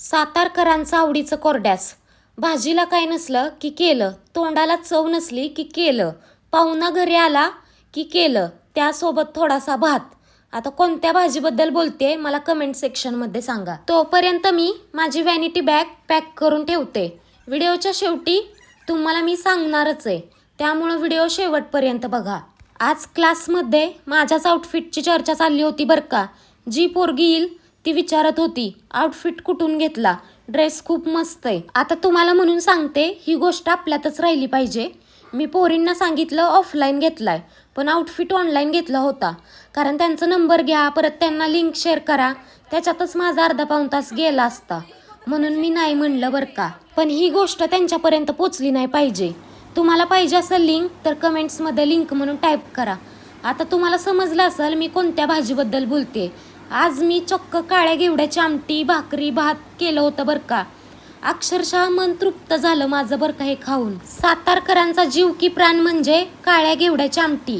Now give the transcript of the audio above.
सातारकरांचं आवडीचं कोरड्यास. भाजीला काय नसलं की केलं, तोंडाला चव नसली की केलं, पाहुणा घरी आला की केलं, त्यासोबत थोडासा भात. आता कोणत्या भाजीबद्दल बोलते मला कमेंट सेक्शनमध्ये सांगा. तोपर्यंत मी माझी व्हॅनिटी बॅग पॅक करून ठेवते. व्हिडिओच्या शेवटी तुम्हाला मी सांगणारच आहे, त्यामुळं व्हिडिओ शेवटपर्यंत बघा. आज क्लासमध्ये माझ्याच आउटफिटची चर्चा चालली होती बरं का. जी पोरगी येईल ती विचारत होती आउटफिट कुठून घेतला, ड्रेस खूप मस्त आहे. आता तुम्हाला म्हणून सांगते, ही गोष्ट आपल्यातच राहिली पाहिजे. मी पोरींना सांगितलं ऑफलाईन घेतलाय, पण आउटफिट ऑनलाईन घेतला होता. कारण त्यांचा नंबर घ्या, परत त्यांना लिंक शेअर करा, त्याच्यातच माझा अर्धा पाऊण तास गेला असता. म्हणून मी नाही म्हणलं बरं का. पण ही गोष्ट त्यांच्यापर्यंत पोचली नाही पाहिजे. तुम्हाला पाहिजे असेल लिंक तर कमेंट्समध्ये लिंक म्हणून टाईप करा. आता तुम्हाला समजलं असेल मी कोणत्या भाजीबद्दल बोलते. आज मी चक्क काळ्या घेवड्याची आमटी, भाकरी, भात केलं होतं बरं का. अक्षरशः मन तृप्त झालं माझं बरं का हे खाऊन. सातारकरांचा जीव की प्राण म्हणजे काळ्या घेवड्याची आमटी.